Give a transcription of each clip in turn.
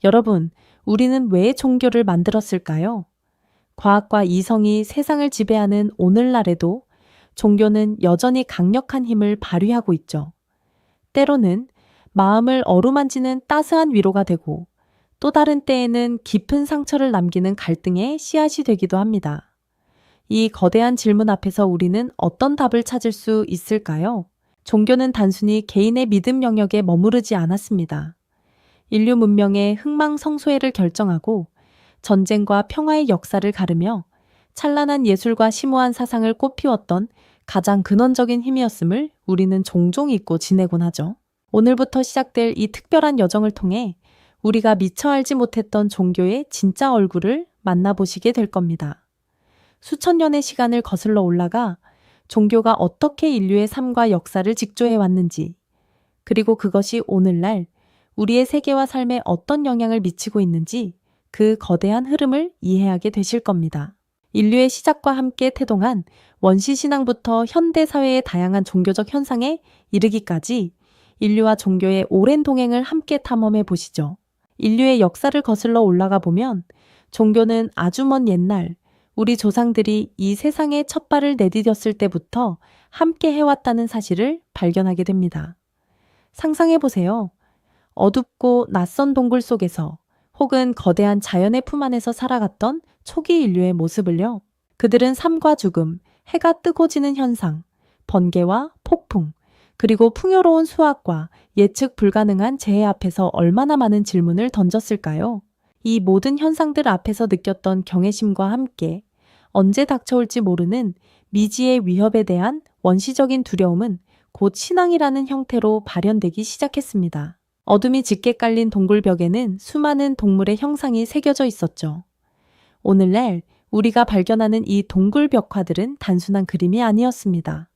여러분, 우리는 왜 종교를 만들었을까요? 과학과 이성이 세상을 지배하는 오늘날에도 종교는 여전히 강력한 힘을 발휘하고 있죠. 때로는 마음을 어루만지는 따스한 위로가 되고 또 다른 때에는 깊은 상처를 남기는 갈등의 씨앗이 되기도 합니다. 이 거대한 질문 앞에서 우리는 어떤 답을 찾을 수 있을까요? 종교는 단순히 개인의 믿음 영역에 머무르지 않았습니다. 인류 문명의 흥망성쇠를 결정하고 전쟁과 평화의 역사를 가르며 찬란한 예술과 심오한 사상을 꽃피웠던 가장 근원적인 힘이었음을 우리는 종종 잊고 지내곤 하죠. 오늘부터 시작될 이 특별한 여정을 통해 우리가 미처 알지 못했던 종교의 진짜 얼굴을 만나보시게 될 겁니다. 수천 년의 시간을 거슬러 올라가 종교가 어떻게 인류의 삶과 역사를 직조해 왔는지, 그리고 그것이 오늘날 우리의 세계와 삶에 어떤 영향을 미치고 있는지 그 거대한 흐름을 이해하게 되실 겁니다. 인류의 시작과 함께 태동한 원시신앙부터 현대사회의 다양한 종교적 현상에 이르기까지 인류와 종교의 오랜 동행을 함께 탐험해 보시죠. 인류의 역사를 거슬러 올라가 보면 종교는 아주 먼 옛날 우리 조상들이 이 세상에 첫 발을 내디뎠을 때부터 함께 해왔다는 사실을 발견하게 됩니다. 상상해 보세요. 어둡고 낯선 동굴 속에서 혹은 거대한 자연의 품 안에서 살아갔던 초기 인류의 모습을요. 그들은 삶과 죽음, 해가 뜨고 지는 현상, 번개와 폭풍, 그리고 풍요로운 수확과 예측 불가능한 재해 앞에서 얼마나 많은 질문을 던졌을까요? 이 모든 현상들 앞에서 느꼈던 경외심과 함께 언제 닥쳐올지 모르는 미지의 위협에 대한 원시적인 두려움은 곧 신앙이라는 형태로 발현되기 시작했습니다. 어둠이 짙게 깔린 동굴벽에는 수많은 동물의 형상이 새겨져 있었죠. 오늘날 우리가 발견하는 이 동굴 벽화들은 단순한 그림이 아니었습니다.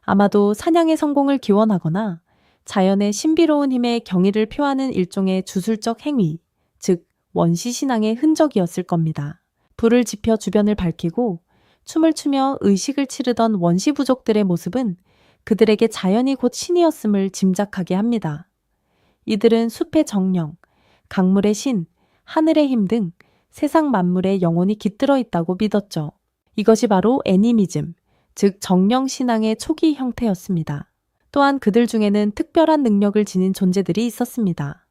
아마도 사냥의 성공을 기원하거나 자연의 신비로운 힘에 경의를 표하는 일종의 주술적 행위, 즉 원시신앙의 흔적이었을 겁니다. 불을 지펴 주변을 밝히고 춤을 추며 의식을 치르던 원시 부족들의 모습은 그들에게 자연이 곧 신이었음을 짐작하게 합니다. 이들은 숲의 정령, 강물의 신, 하늘의 힘 등 세상 만물에 영혼이 깃들어 있다고 믿었죠. 이것이 바로 애니미즘, 즉 정령신앙의 초기 형태였습니다. 또한 그들 중에는 특별한 능력을 지닌 존재들이 있었습니다.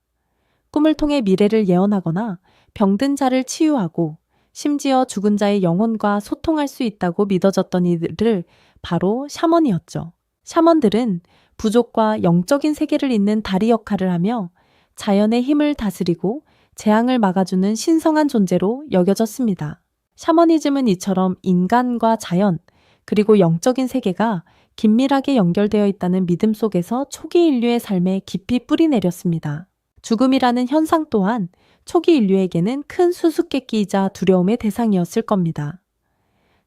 꿈을 통해 미래를 예언하거나 병든 자를 치유하고 심지어 죽은 자의 영혼과 소통할 수 있다고 믿어졌던 이들을 바로 샤먼이었죠. 샤먼들은 부족과 영적인 세계를 잇는 다리 역할을 하며 자연의 힘을 다스리고 재앙을 막아주는 신성한 존재로 여겨졌습니다. 샤머니즘은 이처럼 인간과 자연, 그리고 영적인 세계가 긴밀하게 연결되어 있다는 믿음 속에서 초기 인류의 삶에 깊이 뿌리내렸습니다. 죽음이라는 현상 또한 초기 인류에게는 큰 수수께끼이자 두려움의 대상이었을 겁니다.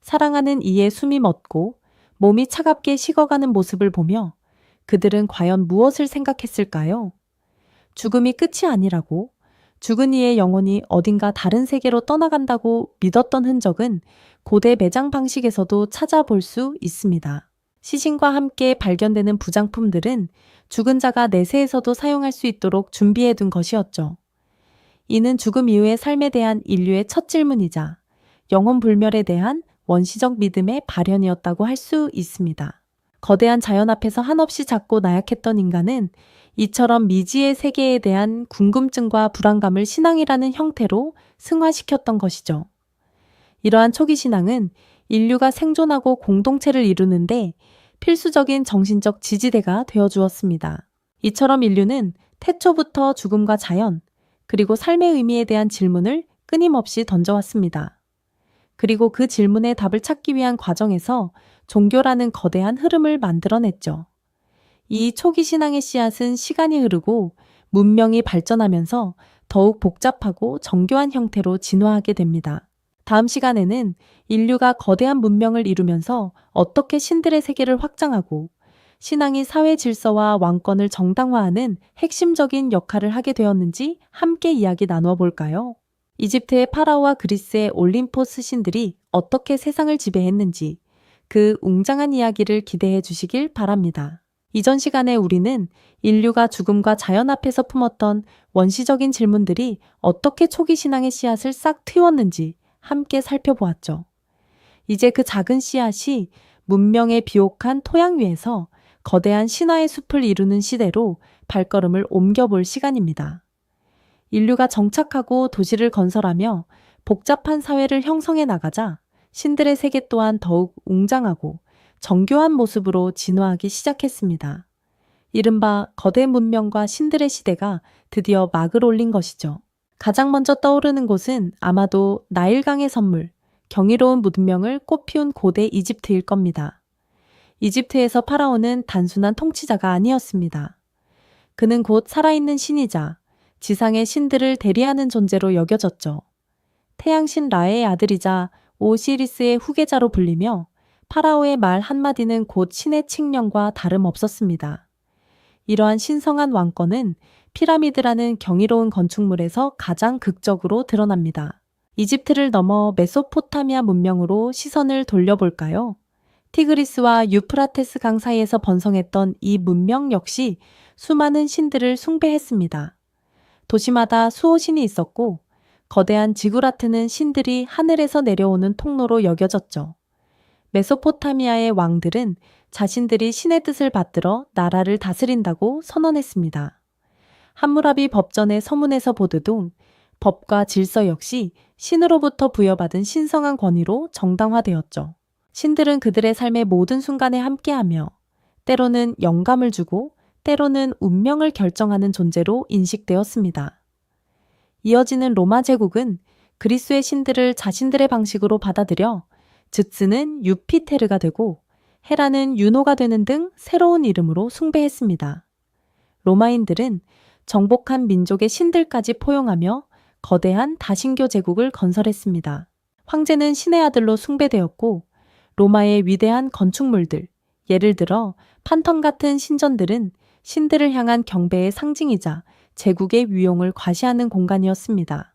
사랑하는 이의 숨이 멎고 몸이 차갑게 식어가는 모습을 보며 그들은 과연 무엇을 생각했을까요? 죽음이 끝이 아니라고, 죽은 이의 영혼이 어딘가 다른 세계로 떠나간다고 믿었던 흔적은 고대 매장 방식에서도 찾아볼 수 있습니다. 시신과 함께 발견되는 부장품들은 죽은 자가 내세에서도 사용할 수 있도록 준비해둔 것이었죠. 이는 죽음 이후의 삶에 대한 인류의 첫 질문이자 영혼 불멸에 대한 원시적 믿음의 발현이었다고 할 수 있습니다. 거대한 자연 앞에서 한없이 작고 나약했던 인간은 이처럼 미지의 세계에 대한 궁금증과 불안감을 신앙이라는 형태로 승화시켰던 것이죠. 이러한 초기 신앙은 인류가 생존하고 공동체를 이루는데 필수적인 정신적 지지대가 되어주었습니다. 이처럼 인류는 태초부터 죽음과 자연, 그리고 삶의 의미에 대한 질문을 끊임없이 던져왔습니다. 그리고 그 질문에 답을 찾기 위한 과정에서 종교라는 거대한 흐름을 만들어냈죠. 이 초기 신앙의 씨앗은 시간이 흐르고 문명이 발전하면서 더욱 복잡하고 정교한 형태로 진화하게 됩니다. 다음 시간에는 인류가 거대한 문명을 이루면서 어떻게 신들의 세계를 확장하고 신앙이 사회 질서와 왕권을 정당화하는 핵심적인 역할을 하게 되었는지 함께 이야기 나누어 볼까요? 이집트의 파라오와 그리스의 올림포스 신들이 어떻게 세상을 지배했는지 그 웅장한 이야기를 기대해 주시길 바랍니다. 이전 시간에 우리는 인류가 죽음과 자연 앞에서 품었던 원시적인 질문들이 어떻게 초기 신앙의 씨앗을 싹 틔웠는지 함께 살펴보았죠. 이제 그 작은 씨앗이 문명의 비옥한 토양 위에서 거대한 신화의 숲을 이루는 시대로 발걸음을 옮겨볼 시간입니다. 인류가 정착하고 도시를 건설하며 복잡한 사회를 형성해 나가자 신들의 세계 또한 더욱 웅장하고 정교한 모습으로 진화하기 시작했습니다. 이른바 거대 문명과 신들의 시대가 드디어 막을 올린 것이죠. 가장 먼저 떠오르는 곳은 아마도 나일강의 선물, 경이로운 문명을 꽃피운 고대 이집트일 겁니다. 이집트에서 파라오는 단순한 통치자가 아니었습니다. 그는 곧 살아있는 신이자 지상의 신들을 대리하는 존재로 여겨졌죠. 태양신 라의 아들이자 오시리스의 후계자로 불리며 파라오의 말 한마디는 곧 신의 칙령과 다름없었습니다. 이러한 신성한 왕권은 피라미드라는 경이로운 건축물에서 가장 극적으로 드러납니다. 이집트를 넘어 메소포타미아 문명으로 시선을 돌려볼까요? 티그리스와 유프라테스 강 사이에서 번성했던 이 문명 역시 수많은 신들을 숭배했습니다. 도시마다 수호신이 있었고 거대한 지구라트는 신들이 하늘에서 내려오는 통로로 여겨졌죠. 메소포타미아의 왕들은 자신들이 신의 뜻을 받들어 나라를 다스린다고 선언했습니다. 함무라비 법전의 서문에서 보듯 법과 질서 역시 신으로부터 부여받은 신성한 권위로 정당화되었죠. 신들은 그들의 삶의 모든 순간에 함께하며 때로는 영감을 주고 때로는 운명을 결정하는 존재로 인식되었습니다. 이어지는 로마 제국은 그리스의 신들을 자신들의 방식으로 받아들여 즈스는 유피테르가 되고 헤라는 유노가 되는 등 새로운 이름으로 숭배했습니다. 로마인들은 정복한 민족의 신들까지 포용하며 거대한 다신교 제국을 건설했습니다. 황제는 신의 아들로 숭배되었고 로마의 위대한 건축물들, 예를 들어 판턴 같은 신전들은 신들을 향한 경배의 상징이자 제국의 위용을 과시하는 공간이었습니다.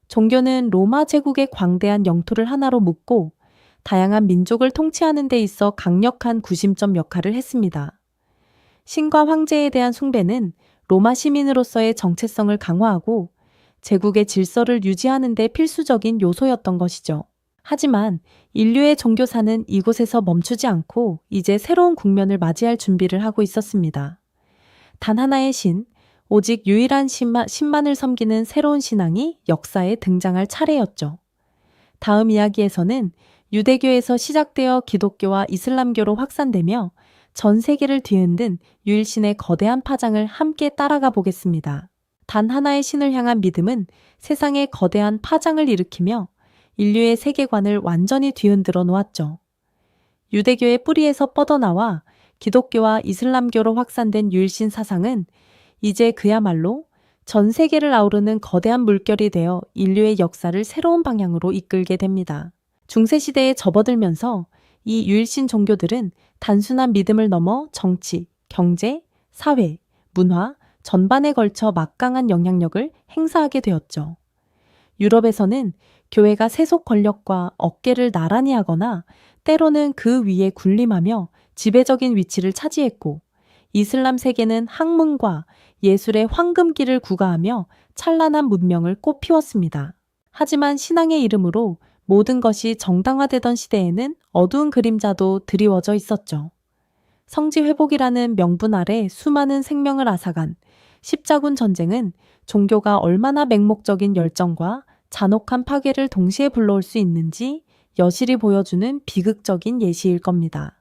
종교는 로마 제국의 광대한 영토를 하나로 묶고 다양한 민족을 통치하는 데 있어 강력한 구심점 역할을 했습니다. 신과 황제에 대한 숭배는 로마 시민으로서의 정체성을 강화하고 제국의 질서를 유지하는 데 필수적인 요소였던 것이죠. 하지만 인류의 종교사는 이곳에서 멈추지 않고 이제 새로운 국면을 맞이할 준비를 하고 있었습니다. 단 하나의 신, 오직 유일한 신만을 섬기는 새로운 신앙이 역사에 등장할 차례였죠. 다음 이야기에서는 유대교에서 시작되어 기독교와 이슬람교로 확산되며 전 세계를 뒤흔든 유일신의 거대한 파장을 함께 따라가 보겠습니다. 단 하나의 신을 향한 믿음은 세상에 거대한 파장을 일으키며 인류의 세계관을 완전히 뒤흔들어 놓았죠. 유대교의 뿌리에서 뻗어나와 기독교와 이슬람교로 확산된 유일신 사상은 이제 그야말로 전 세계를 아우르는 거대한 물결이 되어 인류의 역사를 새로운 방향으로 이끌게 됩니다. 중세시대에 접어들면서 이 유일신 종교들은 단순한 믿음을 넘어 정치, 경제, 사회, 문화 전반에 걸쳐 막강한 영향력을 행사하게 되었죠. 유럽에서는 교회가 세속 권력과 어깨를 나란히 하거나 때로는 그 위에 군림하며 지배적인 위치를 차지했고 이슬람 세계는 학문과 예술의 황금기를 구가하며 찬란한 문명을 꽃피웠습니다. 하지만 신앙의 이름으로 모든 것이 정당화되던 시대에는 어두운 그림자도 드리워져 있었죠. 성지 회복이라는 명분 아래 수많은 생명을 앗아간 십자군 전쟁은 종교가 얼마나 맹목적인 열정과 잔혹한 파괴를 동시에 불러올 수 있는지 여실히 보여주는 비극적인 예시일 겁니다.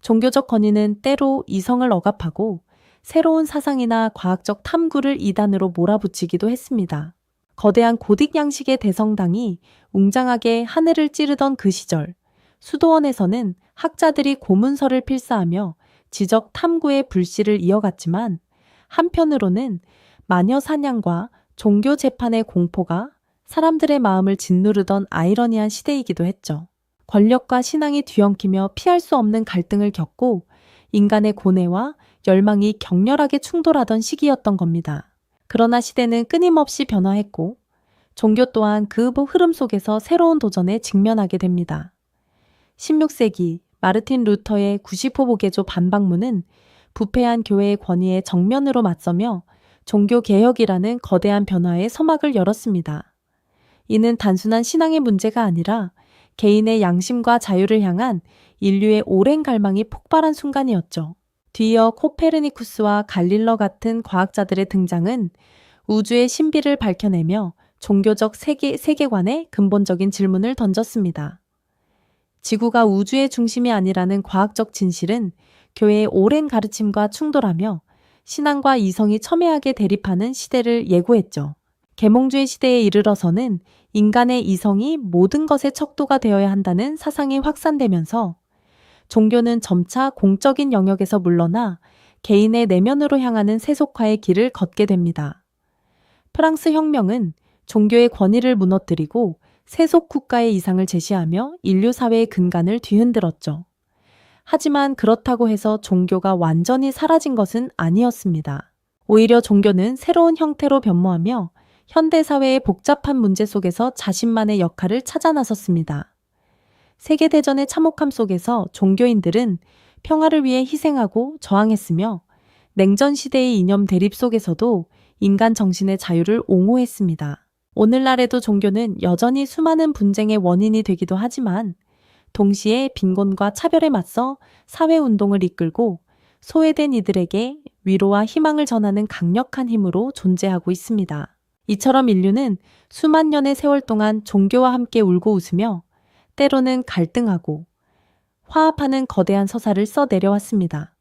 종교적 권위는 때로 이성을 억압하고 새로운 사상이나 과학적 탐구를 이단으로 몰아붙이기도 했습니다. 거대한 고딕 양식의 대성당이 웅장하게 하늘을 찌르던 그 시절, 수도원에서는 학자들이 고문서를 필사하며 지적 탐구의 불씨를 이어갔지만 한편으로는 마녀 사냥과 종교 재판의 공포가 사람들의 마음을 짓누르던 아이러니한 시대이기도 했죠. 권력과 신앙이 뒤엉키며 피할 수 없는 갈등을 겪고 인간의 고뇌와 열망이 격렬하게 충돌하던 시기였던 겁니다. 그러나 시대는 끊임없이 변화했고 종교 또한 그 흐름 속에서 새로운 도전에 직면하게 됩니다. 16세기 마르틴 루터의 90호 보게조 반박문은 부패한 교회의 권위에 정면으로 맞서며 종교 개혁이라는 거대한 변화의 서막을 열었습니다. 이는 단순한 신앙의 문제가 아니라 개인의 양심과 자유를 향한 인류의 오랜 갈망이 폭발한 순간이었죠. 뒤이어 코페르니쿠스와 갈릴러 같은 과학자들의 등장은 우주의 신비를 밝혀내며 종교적 세계관에 근본적인 질문을 던졌습니다. 지구가 우주의 중심이 아니라는 과학적 진실은 교회의 오랜 가르침과 충돌하며 신앙과 이성이 첨예하게 대립하는 시대를 예고했죠. 계몽주의 시대에 이르러서는 인간의 이성이 모든 것의 척도가 되어야 한다는 사상이 확산되면서 종교는 점차 공적인 영역에서 물러나 개인의 내면으로 향하는 세속화의 길을 걷게 됩니다. 프랑스 혁명은 종교의 권위를 무너뜨리고 세속 국가의 이상을 제시하며 인류 사회의 근간을 뒤흔들었죠. 하지만 그렇다고 해서 종교가 완전히 사라진 것은 아니었습니다. 오히려 종교는 새로운 형태로 변모하며 현대사회의 복잡한 문제 속에서 자신만의 역할을 찾아 나섰습니다. 세계대전의 참혹함 속에서 종교인들은 평화를 위해 희생하고 저항했으며 냉전 시대의 이념 대립 속에서도 인간 정신의 자유를 옹호했습니다. 오늘날에도 종교는 여전히 수많은 분쟁의 원인이 되기도 하지만 동시에 빈곤과 차별에 맞서 사회운동을 이끌고 소외된 이들에게 위로와 희망을 전하는 강력한 힘으로 존재하고 있습니다. 이처럼 인류는 수만 년의 세월 동안 종교와 함께 울고 웃으며 때로는 갈등하고 화합하는 거대한 서사를 써 내려왔습니다.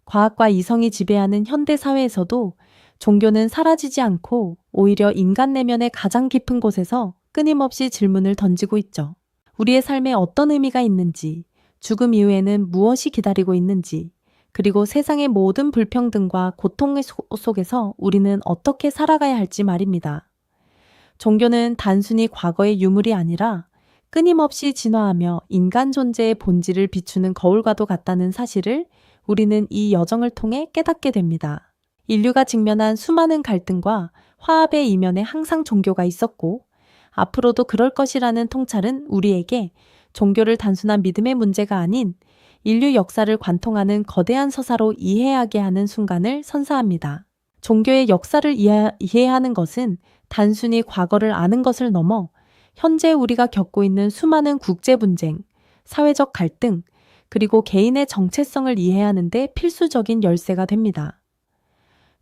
과학과 이성이 지배하는 현대 사회에서도 종교는 사라지지 않고 오히려 인간 내면의 가장 깊은 곳에서 끊임없이 질문을 던지고 있죠. 우리의 삶에 어떤 의미가 있는지, 죽음 이후에는 무엇이 기다리고 있는지, 그리고 세상의 모든 불평등과 고통의 속에서 우리는 어떻게 살아가야 할지 말입니다. 종교는 단순히 과거의 유물이 아니라 끊임없이 진화하며 인간 존재의 본질을 비추는 거울과도 같다는 사실을 우리는 이 여정을 통해 깨닫게 됩니다. 인류가 직면한 수많은 갈등과 화합의 이면에 항상 종교가 있었고 앞으로도 그럴 것이라는 통찰은 우리에게 종교를 단순한 믿음의 문제가 아닌 인류 역사를 관통하는 거대한 서사로 이해하게 하는 순간을 선사합니다. 종교의 역사를 이해하는 것은 단순히 과거를 아는 것을 넘어 현재 우리가 겪고 있는 수많은 국제 분쟁, 사회적 갈등, 그리고 개인의 정체성을 이해하는 데 필수적인 열쇠가 됩니다.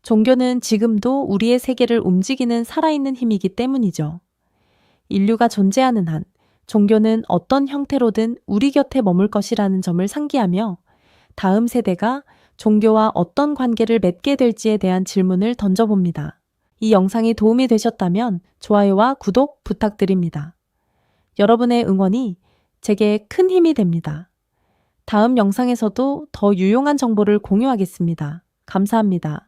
종교는 지금도 우리의 세계를 움직이는 살아있는 힘이기 때문이죠. 인류가 존재하는 한 종교는 어떤 형태로든 우리 곁에 머물 것이라는 점을 상기하며 다음 세대가 종교와 어떤 관계를 맺게 될지에 대한 질문을 던져봅니다. 이 영상이 도움이 되셨다면 좋아요와 구독 부탁드립니다. 여러분의 응원이 제게 큰 힘이 됩니다. 다음 영상에서도 더 유용한 정보를 공유하겠습니다. 감사합니다.